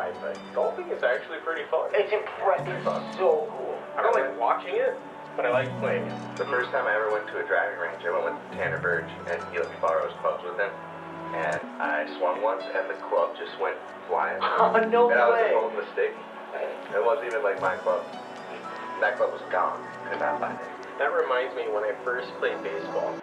I think golfing is actually pretty fun. It's impressive. So cool. I don't like watching it, but I like playing it. The first time I ever went to a driving range, I went with Tanner Burge, and he let me borrow his clubs with him. And I swung once, and the club just went flying. Oh, no and way. And I was a total mistake. It wasn't even like my club. That club was gone. Could not find it. That reminds me when I first played baseball.